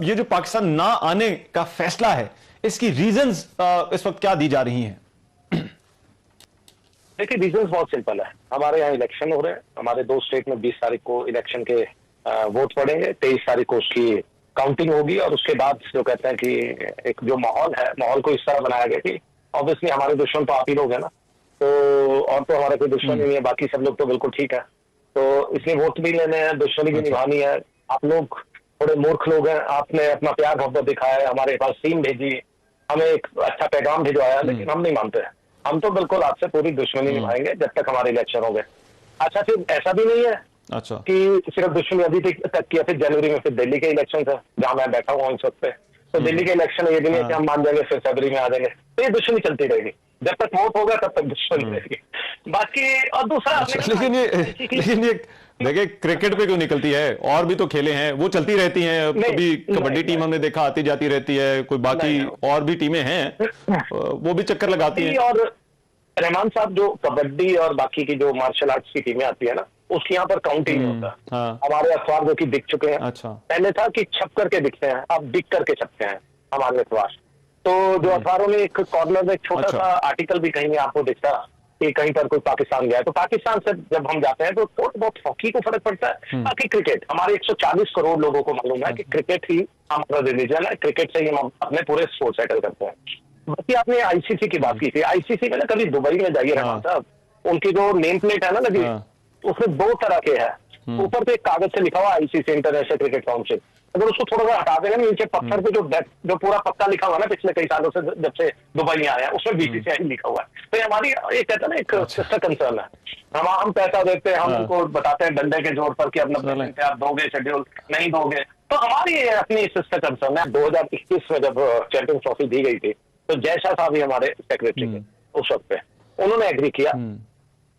ये जो पाकिस्तान ना आने का फैसला है, इसकी रीजंस इस वक्त क्या दी जा रही हैं? देखिए, रीजंस बहुत सिंपल है। हमारे यहाँ इलेक्शन हो रहे हैं। हमारे 2 स्टेट में 20 तारीख को इलेक्शन के वोट पड़ेंगे, 23 तारीख को उसकी काउंटिंग होगी और उसके बाद जो कहते हैं कि एक जो माहौल है, माहौल को इस तरह बनाया गया कि ऑब्वियसली हमारे दुश्मन तो आप ही लोग हैं ना, तो और तो हमारे कोई दुश्मन ही नहीं है, बाकी सब लोग तो बिल्कुल ठीक है। तो इसलिए वोट भी लेने हैं, दुश्मनी भी निभानी है। आप लोग थोड़े मूर्ख लोग हैं, आपने अपना प्यार मोहब्बत दिखाया है, हमारे पास टीम भेजी, हमें एक अच्छा पैगाम भिजवाया, लेकिन हम नहीं मानते हैं। हम तो बिल्कुल आपसे पूरी दुश्मनी निभाएंगे जब तक हमारे इलेक्शन हो गए। अच्छा, फिर ऐसा भी नहीं है अच्छा कि सिर्फ दुश्मनी अभी तक किया, फिर जनवरी में फिर दिल्ली के इलेक्शन है जहां मैं बैठा हुआ इस वक्त पे। तो दिल्ली के इलेक्शन ये भी नहीं है कि हम मान जाएंगे फिर फरवरी में आ जाएंगे। तो ये दुश्मनी चलती रहेगी, जब तक वोट होगा तब तक दुश्मनी रहेगी। बाकी और दूसरा लेकिन ये देखिए, क्रिकेट पे क्यों निकलती है? और भी तो खेले हैं, वो चलती रहती हैं। कभी कबड्डी टीम हमने देखा आती जाती रहती है, कोई बाकी और भी टीमें हैं, वो भी चक्कर लगाती हैं। और रहमान साहब, जो कबड्डी और बाकी की जो मार्शल आर्ट्स की टीमें आती है ना, उसके यहाँ पर काउंटिंग नहीं होता। हमारे अखबार जो कि दिख चुके हैं। अच्छा। पहले था कि छप करके दिखते हैं, अब दिख करके छपते हैं हमारे अखबार। तो जो अखबारों में एक कॉर्नर में एक छोटा सा आर्टिकल भी कहीं आपको दिखता कि कहीं पर कोई पाकिस्तान गया है, तो पाकिस्तान से जब हम जाते हैं तो थोड़ा बहुत हॉकी को फर्क पड़ता है। बाकी क्रिकेट, हमारे 140 करोड़ लोगों को मालूम है कि क्रिकेट ही हमारा रिलीजन है, क्रिकेट से ही हम अपने पूरे स्पोर्ट्स सेटल करते हैं। बाकी आपने आईसीसी की बात की थी। आईसीसी में ना कभी दुबई में जाइए रहमान साहब, उनकी जो नेम प्लेट है ना लगी, उसमें 2 तरह के हैं। ऊपर पे एक कागज से लिखा हुआ आईसीसी, इंटरनेशनल क्रिकेट काउंसिल। अगर उसको थोड़ा सा हटा देगा, नीचे पत्थर पे जो पूरा पक्का लिखा हुआ ना पिछले कई सालों से जब से दुबई में आया, उसमें बीसीसीआई लिखा हुआ है। तो हमारी ये कहते हैं ना एक सिस्टर कंसर्न है। हम पैसा देते हैं, हम उनको बताते हैं डंडे के जोर पर कि अपना आप दोगे, शेड्यूल नहीं दोगे। तो हमारी अपनी सिस्टर कंसर्न है। 2021 में जब चैंपियंस ट्रॉफी दी गई थी, तो जयशाह साहब ही हमारे सेक्रेटरी थे उस वक्त पे, उन्होंने एग्री किया।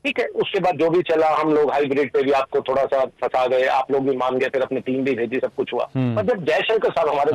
ठीक है, उसके बाद जो भी चला, हम लोग हाइब्रिड पे भी आपको थोड़ा सा फंसा गए, आप लोग भी मान गए, फिर अपनी टीम भी भेजी, सब कुछ हुआ। पर जब जयशंकर साहब हमारे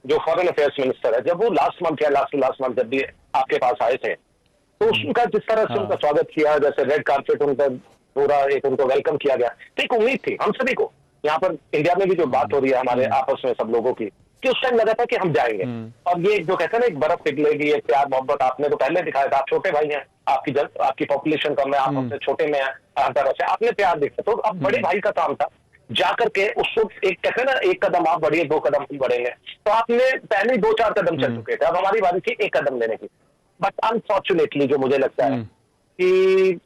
जो फॉरेन अफेयर्स मिनिस्टर है, जब वो लास्ट मंथ जब भी आपके पास आए थे, तो उनका जिस तरह से उनका स्वागत किया, जैसे रेड कार्पेट उनका पूरा एक उनको वेलकम किया गया, तो एक उम्मीद थी हम सभी को, यहाँ पर इंडिया में भी जो बात हो रही है हमारे आपस में सब लोगों की, कि उस टाइम लगा था कि हम जाएंगे और ये जो कहते हैं ना एक बर्फ पिघलेगी, एक प्यार मोहब्बत आपने तो पहले दिखाया था। आप छोटे भाई हैं, आपकी पॉपुलेशन कम है, आप हमसे छोटे में हैं, हर तरह से आपने प्यार दिखा। तो अब बड़े भाई का काम था जाकर के उसको एक कहते हैं ना, एक कदम आप बढ़िए, 2 कदम हम बढ़ेंगे। तो आपने पहले 2-4 कदम चल चुके थे, अब हमारी बारी थी 1 कदम लेने की। बट अनफॉर्चुनेटली जो मुझे लगता है कि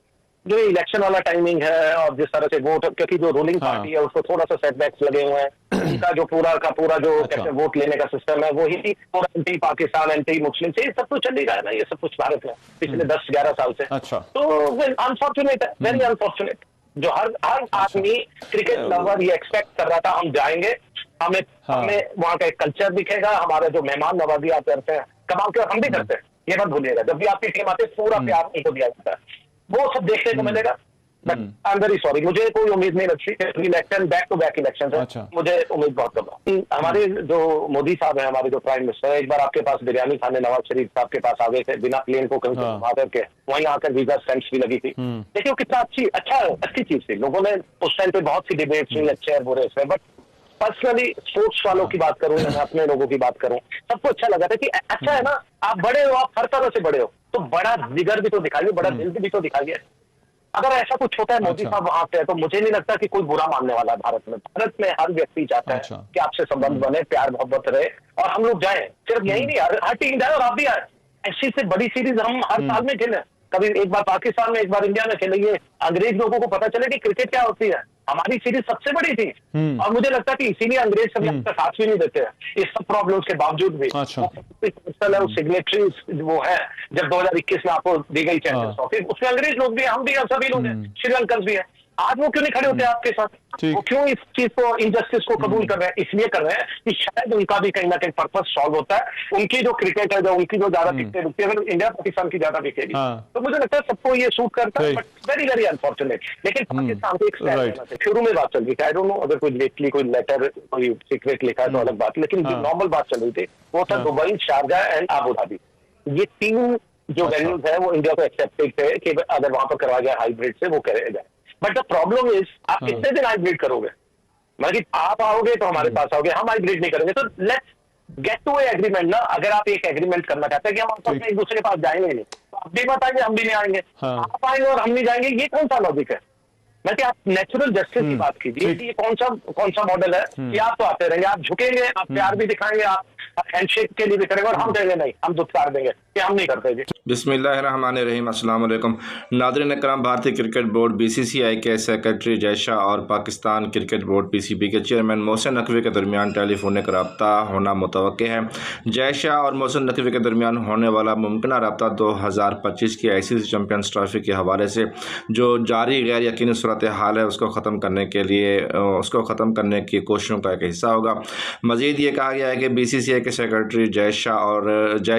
जो इलेक्शन वाला टाइमिंग है और जिस तरह से वोट, क्योंकि जो रूलिंग पार्टी है उसको थोड़ा सा सेटबैक्स लगे हुए हैं, उनका जो पूरा का पूरा जो कैसे वोट लेने का सिस्टम है वो ही पूरा एंटी पाकिस्तान, एंटी मुस्लिम से ये सब तो चल ही रहा है ना, ये सब कुछ भारत में पिछले 10-11 साल से। तो अनफॉर्चुनेट है, वेरी अनफॉर्चुनेट। जो हर आदमी क्रिकेट लवर ये एक्सपेक्ट कर रहा था हम जाएंगे, हमें वहाँ का एक कल्चर दिखेगा, हमारे जो मेहमान नवाजी आप करते हैं कमाल के, हम भी करते हैं, ये मत भूलिएगा। जब भी आपकी टीम आती है पूरा प्यार उनको दिया जाता है, वो सब देखने को मिलेगा। But I am very sorry, मुझे कोई उम्मीद नहीं लगती। Election back to back election है, मुझे उम्मीद बहुत कम है। हमारे जो मोदी साहब हैं, हमारे जो प्राइम मिनिस्टर है, एक बार आपके पास बिरयानी खाने नवाज शरीफ साहब के पास आ गए थे, बिना प्लेन को कहीं घुमा करके, वहीं आकर वीजा स्टैंप्स भी लगी थी। देखिए वो कितना अच्छी चीज थी। लोगों ने उस टाइम पे बहुत सी डिबेट्स हुई अच्छे और बुरे इसमें, बट पर्सनली स्पोर्ट्स वालों की बात करूं या मैं अपने लोगों की बात करूं, सबको अच्छा लगा था कि अच्छा है ना, आप बड़े हो, आप हर तरह से बड़े हो, तो बड़ा जिगर भी तो दिखाइए, बड़ा दिल भी तो दिखाइए। अगर ऐसा कुछ होता है, मोदी साहब वहां पे है, तो मुझे नहीं लगता कि कोई बुरा मानने वाला है भारत में। भारत में हर व्यक्ति चाहता है कि आपसे संबंध बने, प्यार मोहब्बत रहे और हम लोग जाएं। सिर्फ यही नहीं, हर टीम जाए और आप भी आए। ऐसी से बड़ी सीरीज हम हर साल में खेलें, कभी एक बार पाकिस्तान में, एक बार इंडिया में खेलेंगे, अंग्रेज लोगों को पता चले कि क्रिकेट क्या होती है। हमारी सीरीज सबसे बड़ी थी और मुझे लगता है कि इसीलिए अंग्रेज कभी आपका साथ भी नहीं देते हैं, इस सब प्रॉब्लम्स के बावजूद भी। सिग्नेटरी वो है, जब 2021 में आपको दी गई चैंपियंस ट्रॉफी, उसमें अंग्रेज लोग भी, हम भी, हम सभी लोग हैं, श्रीलंकन भी है। आज वो क्यों नहीं खड़े होते आपके साथ? वो क्यों इस चीज को, इनजस्टिस को कबूल कर रहे हैं? इसलिए कर रहे हैं कि शायद उनका भी कहीं ना कहीं पर्पस सॉल्व होता है। उनकी जो क्रिकेट है, जो उनकी जो ज्यादा टिकटें रुकती है, अगर इंडिया पाकिस्तान की ज्यादा बिकेगी तो मुझे लगता है सबको ये सूट करता है। But very very unfortunate. लेकिन पाकिस्तान को एक स्टैंड लेना चाहिए। शुरू में बात चल रही थी, आई डोंट नो अगर कोई लेटली कोई लेटर, कोई सीक्रेट लिखा है तो अलग बात, लेकिन जो नॉर्मल बात चल रही थी वो था Dubai, Sharjah and Abu Dhabi. ये 3 जो वेन्यूज है वो इंडिया को एक्सेप्टेड थे कि अगर वहां पर करवाया जाए हाइब्रिड से, वो करेगा। बट द प्रॉब्लम इज, आप कितने दिन हाइब्रिड करोगे? मतलब आप आओगे तो हमारे पास आओगे, हम माइग्रेट नहीं करेंगे। तो लेट्स गेट टू एग्रीमेंट ना। अगर आप एक एग्रीमेंट करना चाहते हैं कि हम आपस में एक दूसरे के पास जाएंगे नहीं, तो आप भी मत आएंगे, हम भी नहीं आएंगे। हाँ। आप आएंगे और हम नहीं जाएंगे, ये कौन सा लॉजिक है? मतलब आप नेचुरल जस्टिस की बात कीजिए कि ये कौन सा मॉडल है कि आप तो आते रहेंगे, आप झुकेंगे, आप प्यार भी दिखाएंगे, आप हैंडशेक के लिए भी करेंगे, और हम कहेंगे नहीं, हम दुत्कार देंगे कि हम नहीं करते जी। बिस्मिल्लाहिर्रहमानिर्रहीम, अस्सलाम वालेकुम। नाज़रीन इकराम, भारतीय क्रिकेट बोर्ड बीसीसीआई के सेक्रेटरी जय शाह और पाकिस्तान क्रिकेट बोर्ड पीसीबी के चेयरमैन मोहसिन नकवी के दरमियान टेलीफोनिक रब्ता होना मुतवक्के है। जय शाह और मोहसिन नकवी के दरमियान होने वाला मुमकिन रब्ता 2025 की आईसीसी चैंपियंस ट्रॉफी के हवाले से जो जारी गैर यकीनी सूरत हाल है उसको ख़त्म करने की कोशिशों का एक हिस्सा होगा। मज़ीद ये कहा गया है कि बीसीसीआई के सेक्रेटरी जय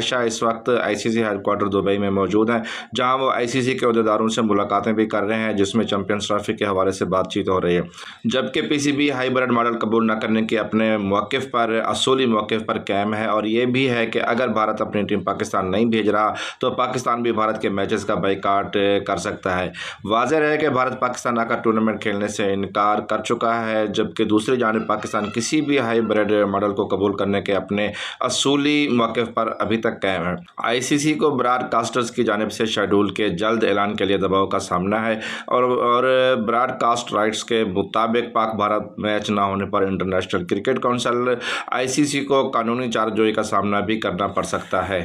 शाह इस वक्त आईसीसी हेडक्वार्टर दुबई में मौजूद हैं, जहां वो आईसीसी के अहदेदारों से मुलाकातें भी कर रहे हैं, जिसमें चैंपियंस ट्रॉफी के हवाले से बातचीत हो रही है। जबकि पीसीबी हाइब्रिड मॉडल कबूल न करने के अपने मौक़िफ़ पर, असूली मौक़िफ़ पर कायम है, और ये भी है कि अगर भारत अपनी टीम पाकिस्तान नहीं भेज रहा तो पाकिस्तान भी भारत के मैचेस का बाइकाट कर सकता है। वाज़ेह है कि भारत पाकिस्तान आकर टूर्नामेंट खेलने से इनकार कर चुका है, जबकि दूसरी जानिब पाकिस्तान किसी भी हाइब्रिड मॉडल को कबूल करने के अपने असूली मौक़िफ़ पर अभी तक कायम है। आईसीसी को ब्रॉडकास्टर्स की जानिब से शेड्यूल के जल्द ऐलान के लिए दबाव का सामना है, और ब्रॉडकास्ट राइट्स के मुताबिक पाक भारत मैच न होने पर इंटरनेशनल क्रिकेट काउंसिल आईसीसी को कानूनी चार्जजोई का सामना भी करना पड़ सकता है।